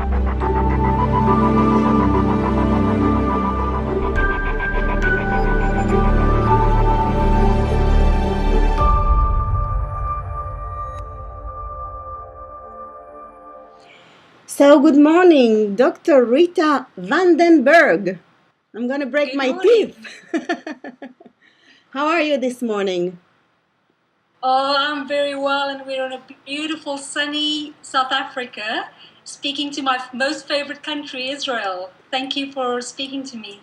So, good morning, Dr. Rita Vandenberg. I'm going to break Good my morning. teeth. How are you this morning? Oh, I'm very well, and we're in a beautiful, sunny South Africa, speaking to my most favorite country, Israel. Thank you for speaking to me.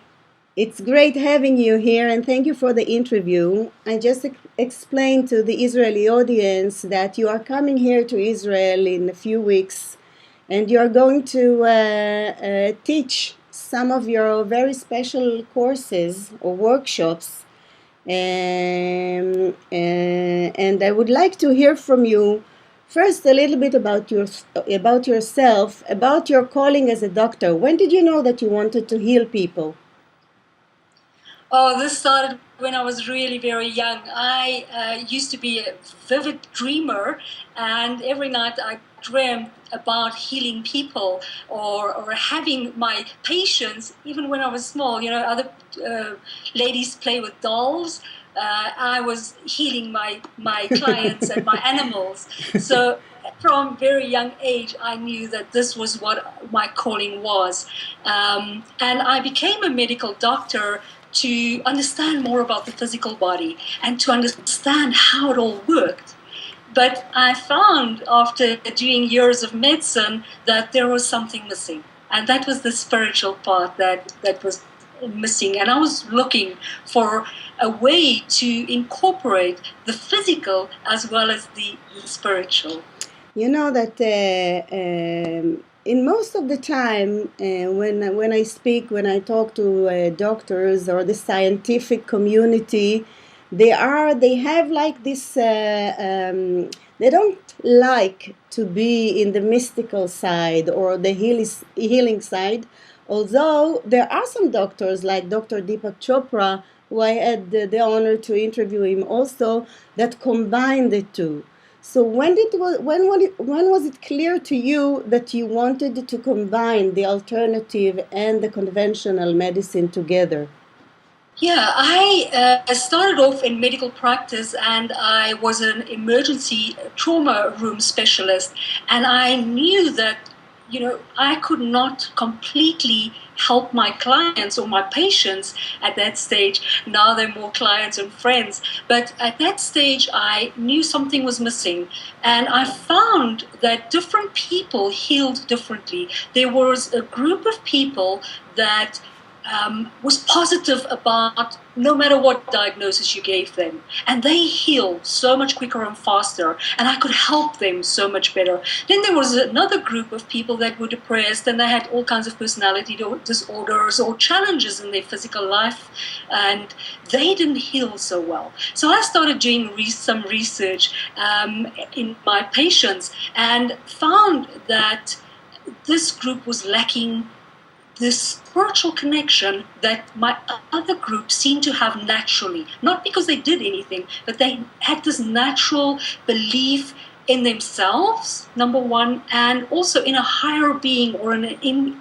It's great having you here, and thank you for the interview. I just explained to the Israeli audience that you are coming here to Israel in a few weeks, and you are going to teach some of your very special courses or workshops. And I would like to hear from you first a little bit about yourself, about your calling as a doctor. When did you know that you wanted to heal people? Oh, this started when I was really very young. I used to be a vivid dreamer, and every night I dreamt about healing people or having my patients, even when I was small. You know, other ladies play with dolls. I was healing my clients and my animals. So from very young age, I knew that this was what my calling was. And I became a medical doctor to understand more about the physical body and to understand how it all worked. But I found after doing years of medicine that there was something missing. And that was the spiritual part that was missing. And I was looking for a way to incorporate the physical as well as the spiritual. You know that in most of the time, when I speak, when I talk to doctors or the scientific community, they have like this. They don't like to be in the mystical side or the healing side. Although there are some doctors like Dr. Deepak Chopra, who I had the honor to interview him also, that combine the two. So when was it clear to you that you wanted to combine the alternative and the conventional medicine together? Yeah, I started off in medical practice and I was an emergency trauma room specialist. And I knew that, you know, I could not completely help my clients or my patients at that stage. Now they're more clients and friends. But at that stage, I knew something was missing. And I found that different people healed differently. There was a group of people that was positive about no matter what diagnosis you gave them. And they healed so much quicker and faster. And I could help them so much better. Then there was another group of people that were depressed and they had all kinds of personality disorders or challenges in their physical life. And they didn't heal so well. So I started doing some research in my patients and found that this group was lacking this spiritual connection that my other group seemed to have naturally, not because they did anything, but they had this natural belief in themselves, number one, and also in a higher being or an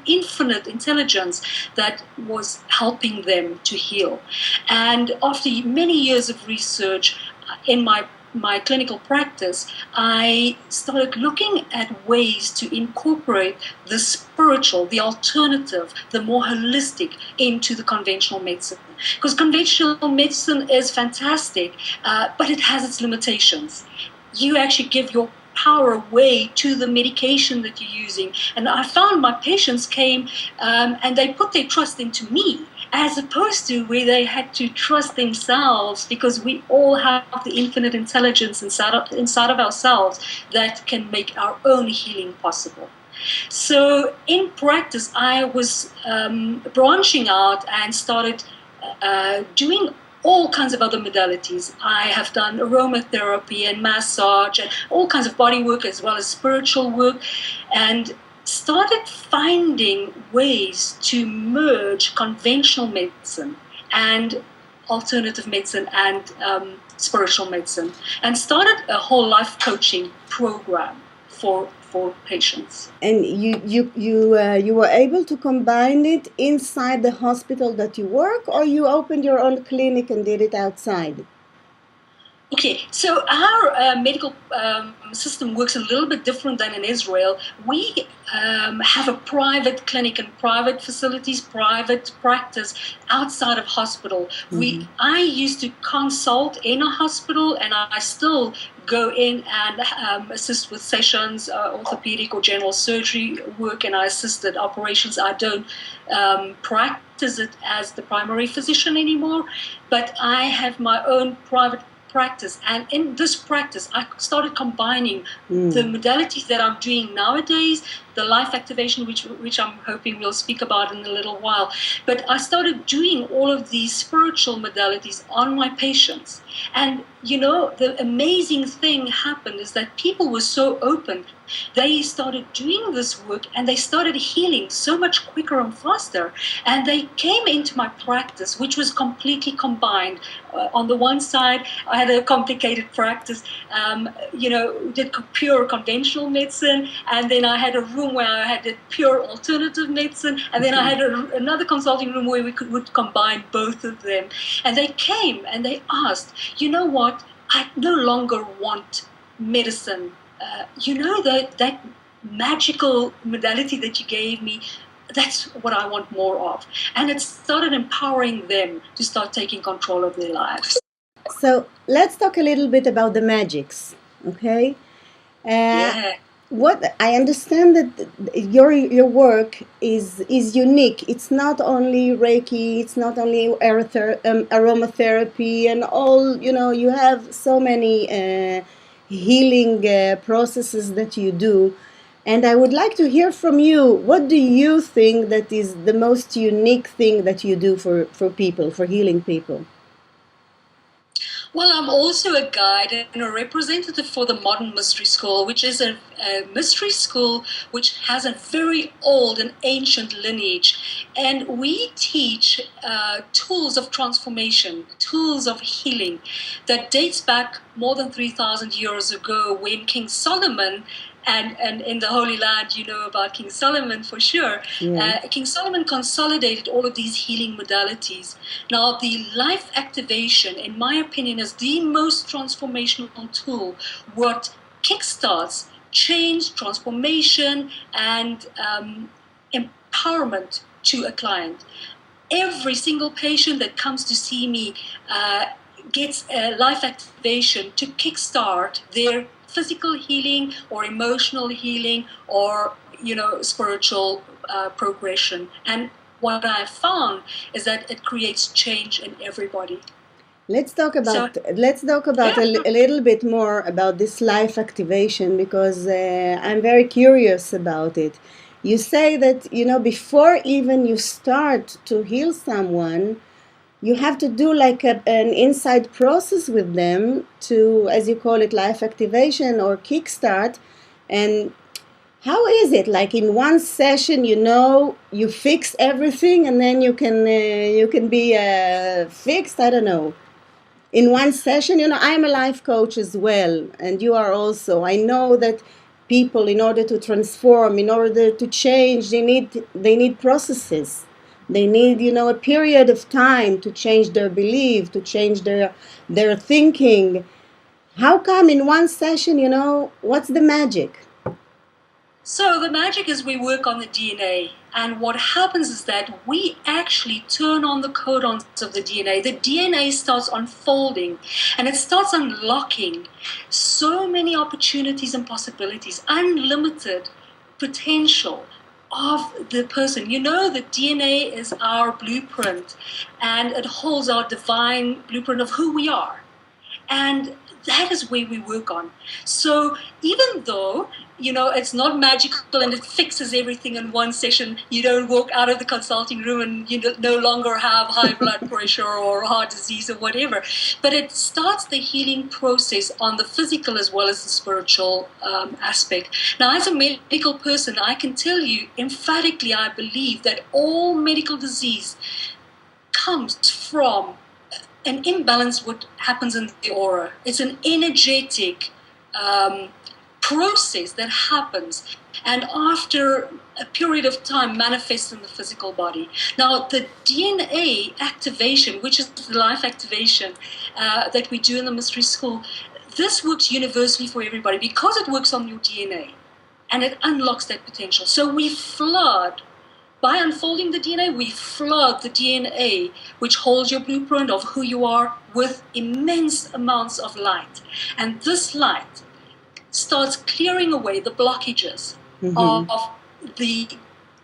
infinite intelligence that was helping them to heal. And after many years of research in my clinical practice, I started looking at ways to incorporate the spiritual, the alternative, the more holistic into the conventional medicine. Because conventional medicine is fantastic, but it has its limitations. You actually give your power away to the medication that you're using. And I found my patients came and they put their trust into me, as opposed to where they had to trust themselves, because we all have the infinite intelligence inside of ourselves that can make our own healing possible. So in practice, I was branching out and started doing all kinds of other modalities. I have done aromatherapy and massage and all kinds of body work as well as spiritual work, and started finding ways to merge conventional medicine and alternative medicine and spiritual medicine, and started a whole life coaching program for for patients. And you were able to combine it inside the hospital that you work, or you opened your own clinic and did it outside? Okay, so our medical system works a little bit different than in Israel. We have a private clinic and private facilities, private practice outside of hospital. Mm-hmm. I used to consult in a hospital, and I still go in and assist with sessions, orthopedic or general surgery work, and I assist at operations. I don't practice it as the primary physician anymore, but I have my own private practice, and in this practice I started combining the modalities that I'm doing nowadays, the life activation, which I'm hoping we'll speak about in a little while, but I started doing all of these spiritual modalities on my patients. And the amazing thing happened is that people were so open. They started doing this work and they started healing so much quicker and faster, and they came into my practice, which was completely combined. On the one side, I had a complicated practice, did pure conventional medicine, and then I had a room where I had pure alternative medicine, and then I had another consulting room where we would combine both of them. And they came and they asked, you know what, I no longer want medicine. That magical modality that you gave me, that's what I want more of. And it started empowering them to start taking control of their lives. So let's talk a little bit about the magics, okay? Yeah. What I understand that your work is unique. It's not only Reiki, it's not only aromatherapy and all. You have so many healing processes that you do, and I would like to hear from you. What do you think that is the most unique thing that you do for people, for healing people? Well, I'm also a guide and a representative for the Modern Mystery School, which is a mystery school which has a very old and ancient lineage. And we teach tools of transformation, tools of healing that dates back more than 3,000 years ago, when King Solomon, and in the Holy Land, you know about King Solomon for sure. Yeah. King Solomon consolidated all of these healing modalities. Now, the life activation, in my opinion, is the most transformational tool. What kickstarts change, transformation, and empowerment to a client. Every single patient that comes to see me gets a life activation to kickstart their physical healing or emotional healing or spiritual progression. And what I found is that it creates change in everybody. Let's talk about a little bit more about this life activation, because I'm very curious about it. You say that before even you start to heal someone, you have to do like an inside process with them to, as you call it, life activation or kickstart. And how is it? Like in one session, you fix everything, and then you can be fixed. I don't know. In one session, I'm a life coach as well, and you are also. I know that people, in order to transform, in order to change, they need processes. They need, a period of time to change their belief, to change their thinking. How come in one session, what's the magic? So the magic is we work on the DNA, and what happens is that we actually turn on the codons of the DNA. The DNA starts unfolding, and it starts unlocking so many opportunities and possibilities, unlimited potential of the person. The DNA is our blueprint, and it holds our divine blueprint of who we are. And that is where we work on. So even though, it's not magical and it fixes everything in one session, you don't walk out of the consulting room and you no longer have high blood pressure or heart disease or whatever. But it starts the healing process on the physical as well as the spiritual aspect. Now, as a medical person, I can tell you emphatically, I believe that all medical disease comes from an imbalance what happens in the aura. It's an energetic process that happens, and after a period of time manifests in the physical body. Now, the DNA activation, which is the life activation that we do in the mystery school, this works universally for everybody because it works on your DNA and it unlocks that potential. So we flood, by unfolding the DNA, we flood the DNA, which holds your blueprint of who you are, with immense amounts of light. And this light starts clearing away the blockages of the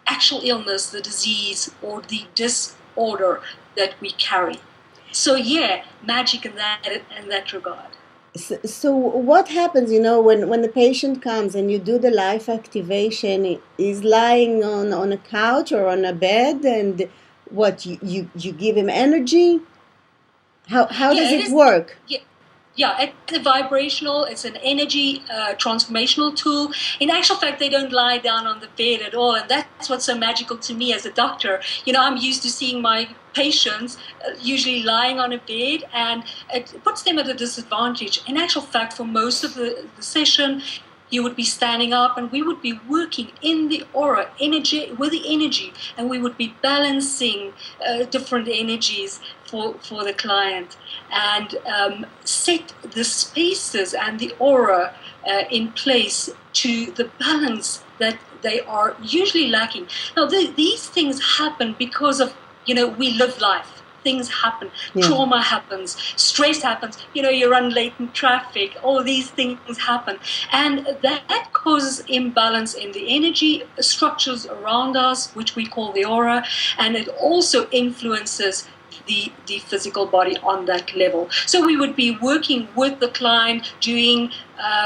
actual illness, the disease, or the disorder that we carry. So yeah, magic in that regard. So what happens, when the patient comes and you do the life activation, is lying on a couch or on a bed, and what, you give him energy? How does it work? Yeah, it's a vibrational, it's an energy transformational tool. In actual fact, they don't lie down on the bed at all, and that's what's so magical to me as a doctor. I'm used to seeing my patients usually lying on a bed, and it puts them at a disadvantage. In actual fact, for most of the session, you would be standing up, and we would be working in the aura, with the energy, and we would be balancing different energies for the client, and set the spaces and the aura in place to the balance that they are usually lacking. Now, these things happen because of, we live life. Things happen, trauma happens, stress happens, you run late in traffic, all these things happen. And that causes imbalance in the energy structures around us, which we call the aura, and it also influences the physical body on that level. So we would be working with the client, doing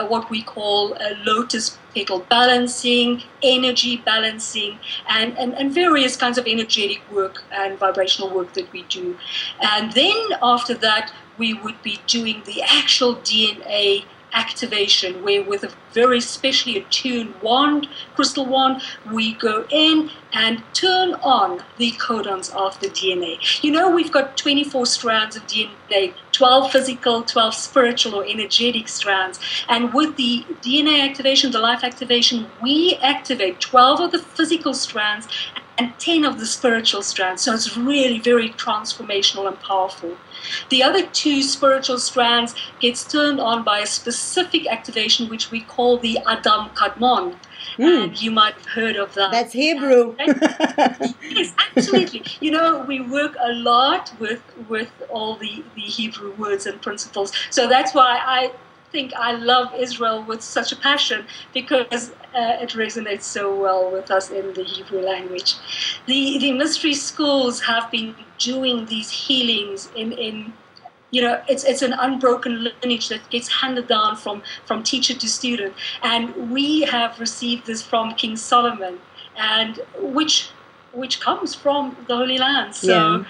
what we call a lotus petal balancing, energy balancing, and various kinds of energetic work and vibrational work that we do. And then after that, we would be doing the actual DNA activation, where with a very specially attuned crystal wand, we go in and turn on the codons of the DNA. We've got 24 strands of DNA, 12 physical, 12 spiritual or energetic strands. And with the DNA activation, the life activation, we activate 12 of the physical strands and 10 of the spiritual strands. So it's really very transformational and powerful. The other 2 spiritual strands gets turned on by a specific activation, which we call the Adam Kadmon. And you might have heard of that. That's Hebrew. Yes, absolutely. We work a lot with all the Hebrew words and principles. So that's why I think I love Israel with such a passion, because it resonates so well with us in the Hebrew language. The mystery schools have been doing these healings in it's an unbroken lineage that gets handed down from teacher to student, and we have received this from King Solomon, and which comes from the Holy Land. So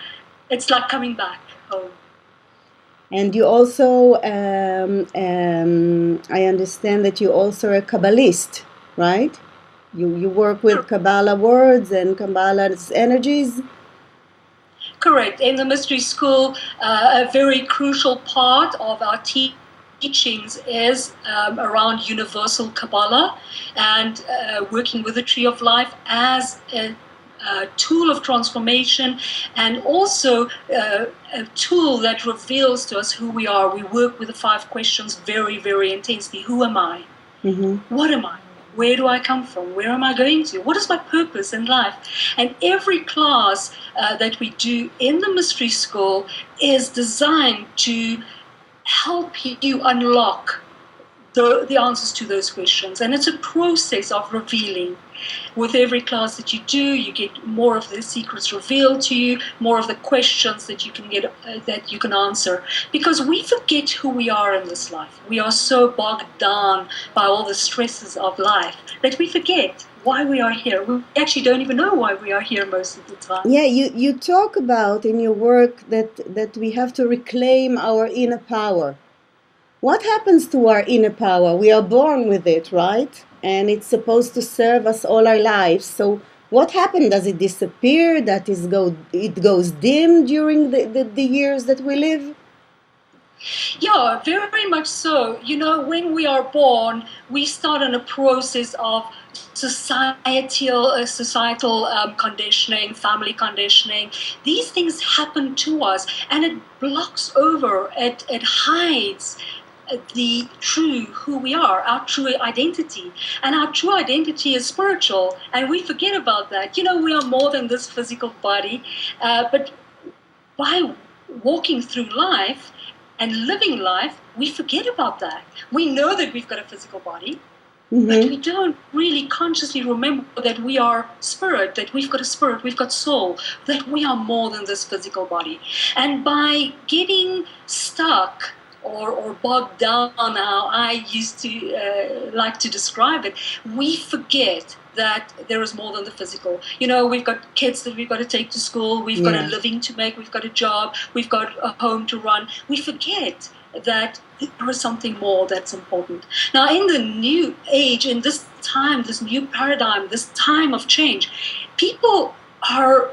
it's like coming back home. And you also, I understand that you also are a Kabbalist, right? You work with Kabbalah words and Kabbalah's energies. Correct. In the mystery school, a very crucial part of our teachings is around universal Kabbalah and working with the tree of life as a tool of transformation, and also a tool that reveals to us who we are. We work with the 5 questions very, very intensely. Who am I? What am I? Where do I come from? Where am I going to? What is my purpose in life? And every class that we do in the mystery school is designed to help you unlock the answers to those questions. And it's a process of revealing. With every class that you do, you get more of the secrets revealed to you, more of the questions that you can get, that you can answer. Because we forget who we are in this life. We are so bogged down by all the stresses of life that we forget why we are here. We actually don't even know why we are here most of the time. Yeah, you talk about in your work that we have to reclaim our inner power. What happens to our inner power? We are born with it, right? And it's supposed to serve us all our lives. So what happened? Does it disappear? It goes dim during the years that we live? Yeah, very much so. You know, when we are born, we start on a process of societal conditioning, family conditioning. These things happen to us, and it blocks over, it hides the true who we are, our true identity. And our true identity is spiritual, and we forget about that. You know, we are more than this physical body, but by walking through life and living life, we forget about that. We know that we've got a physical body, but we don't really consciously remember that we are spirit, that we've got a spirit, we've got soul, that we are more than this physical body. And by getting stuck or bogged down, how I used to like to describe it, we forget that there is more than the physical. You know, we've got kids that we've got to take to school, we've got a living to make, we've got a job, we've got a home to run. We forget that there is something more that's important. Now, in the new age, in this time, this new paradigm, this time of change, people are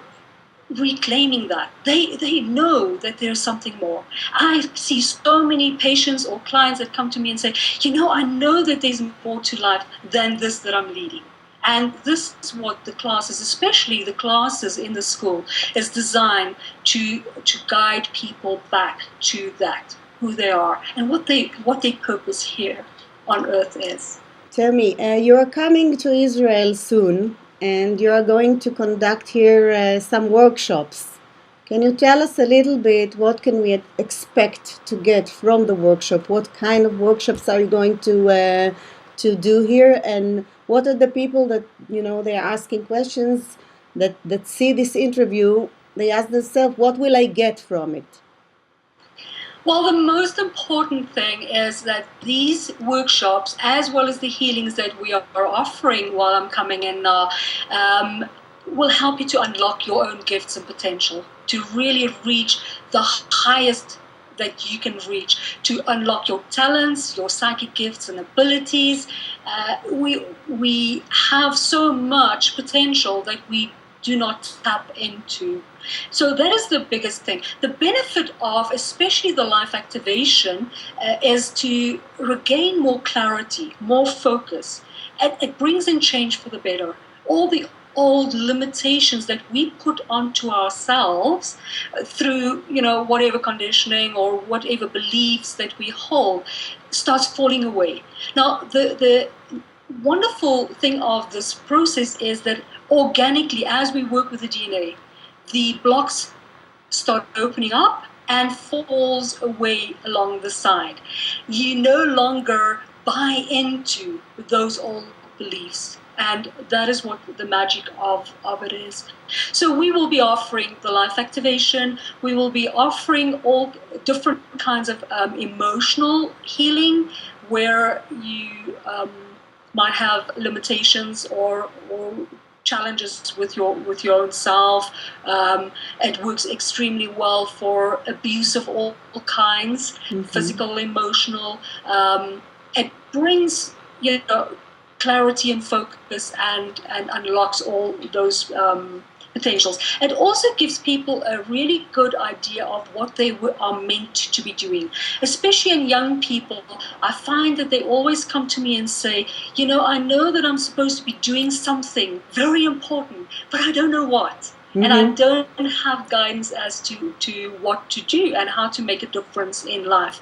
reclaiming that. They know that there's something more. I see so many patients or clients that come to me and say, you know, I know that there's more to life than this that I'm leading. And this is what the classes, especially the classes in the school, is designed to guide people back to that, who they are, and what their purpose here on earth is. Tell me, you are coming to Israel soon, and you are going to conduct here some workshops. Can you tell us a little bit what can we expect to get from the workshop? What kind of workshops are you going to do here, and what are the people that they are asking questions that see this interview? They ask themselves, what will I get from it? Well, the most important thing is that these workshops, as well as the healings that we are offering while I'm coming in now, will help you to unlock your own gifts and potential, to really reach the highest that you can reach, to unlock your talents, your psychic gifts and abilities. We have so much potential that we do not tap into. So that is the biggest thing. The benefit of especially the life activation is to regain more clarity, more focus. It brings in change for the better. All the old limitations that we put onto ourselves through, whatever conditioning or whatever beliefs that we hold starts falling away. Now, the wonderful thing of this process is that organically, as we work with the DNA, the blocks start opening up and falls away along the side. You no longer buy into those old beliefs. And that is what the magic of it is. So we will be offering the life activation. We will be offering all different kinds of emotional healing where you might have limitations or challenges with your own self. It works extremely well for abuse of all kinds, physical, emotional. It brings clarity and focus and unlocks all those potentials. It also gives people a really good idea of what they are meant to be doing. Especially in young people, I find that they always come to me and say, I know that I'm supposed to be doing something very important, but I don't know what. And I don't have guidance as to what to do and how to make a difference in life.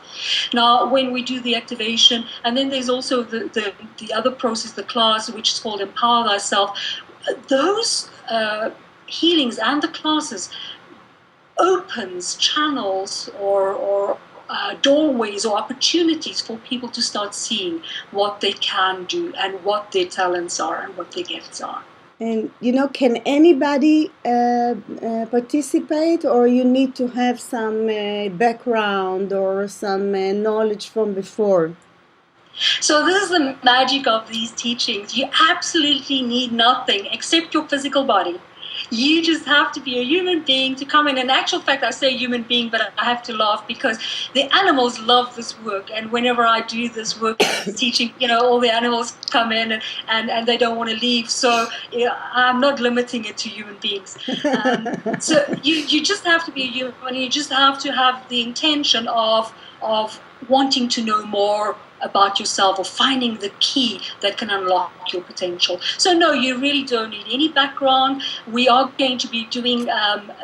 Now, when we do the activation, and then there's also the other process, the class, which is called Empower Thyself, those healings and the classes opens channels or doorways or opportunities for people to start seeing what they can do and what their talents are and what their gifts are. And, can anybody participate, or you need to have some background or some knowledge from before? So this is the magic of these teachings. You absolutely need nothing except your physical body. You just have to be a human being to come in. In actual fact, I say human being, but I have to laugh because the animals love this work. And whenever I do this work teaching, all the animals come in and they don't want to leave. So I'm not limiting it to human beings. So you just have to be a human. You just have to have the intention of wanting to know more about yourself or finding the key that can unlock your potential. So no, you really don't need any background. We are going to be doing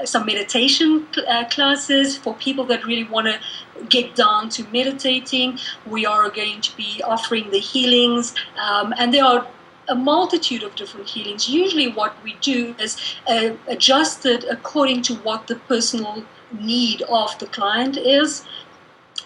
some meditation classes for people that really want to get down to meditating. We are going to be offering the healings, and there are a multitude of different healings. Usually what we do is adjust it according to what the personal need of the client is.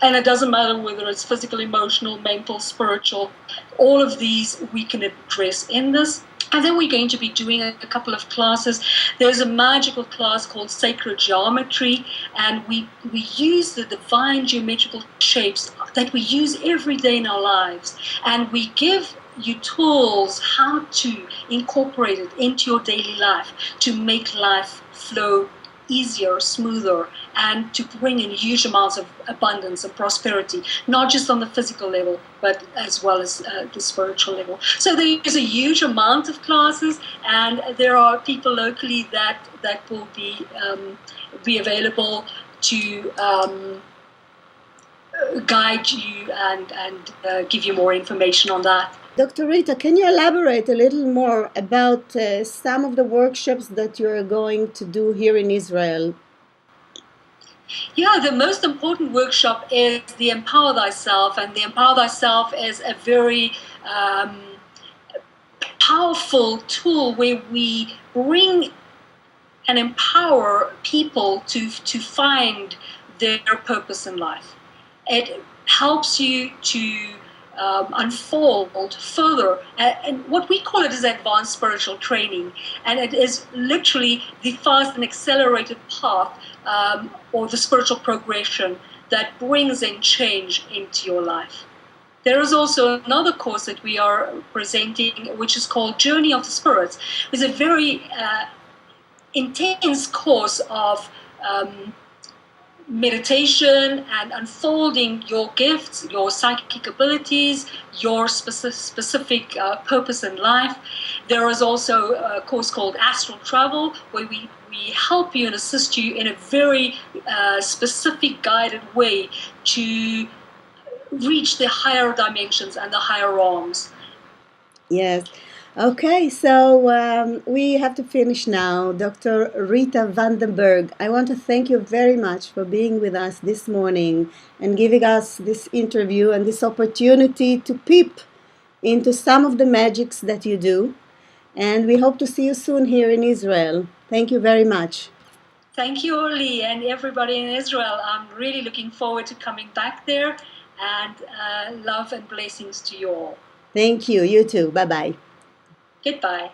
And it doesn't matter whether it's physical, emotional, mental, spiritual. All of these we can address in this. And then we're going to be doing a couple of classes. There's a magical class called Sacred Geometry, and we use the divine geometrical shapes that we use every day in our lives. And we give you tools how to incorporate it into your daily life to make life flow easier, smoother, and to bring in huge amounts of abundance and prosperity, not just on the physical level, but as well as the spiritual level. So there's a huge amount of classes, and there are people locally that will be available to guide you and give you more information on that. Dr. Rita, can you elaborate a little more about some of the workshops that you're going to do here in Israel? Yeah, the most important workshop is the Empower Thyself, and the Empower Thyself is a very powerful tool where we bring and empower people to find their purpose in life. It helps you to unfold further, and what we call it is advanced spiritual training, and it is literally the fast and accelerated path or the spiritual progression that brings in change into your life. There is also another course that we are presenting, which is called Journey of the Spirits. It's a very intense course of meditation and unfolding your gifts, your psychic abilities, your specific purpose in life. There is also a course called Astral Travel, where we help you and assist you in a very specific guided way to reach the higher dimensions and the higher realms. Yes. Okay, so we have to finish now. Dr. Rita Vandenberg, I want to thank you very much for being with us this morning and giving us this interview and this opportunity to peep into some of the magics that you do. And we hope to see you soon here in Israel. Thank you very much. Thank you, Orly, and everybody in Israel. I'm really looking forward to coming back there, and love and blessings to you all. Thank you. You too. Bye-bye. Goodbye.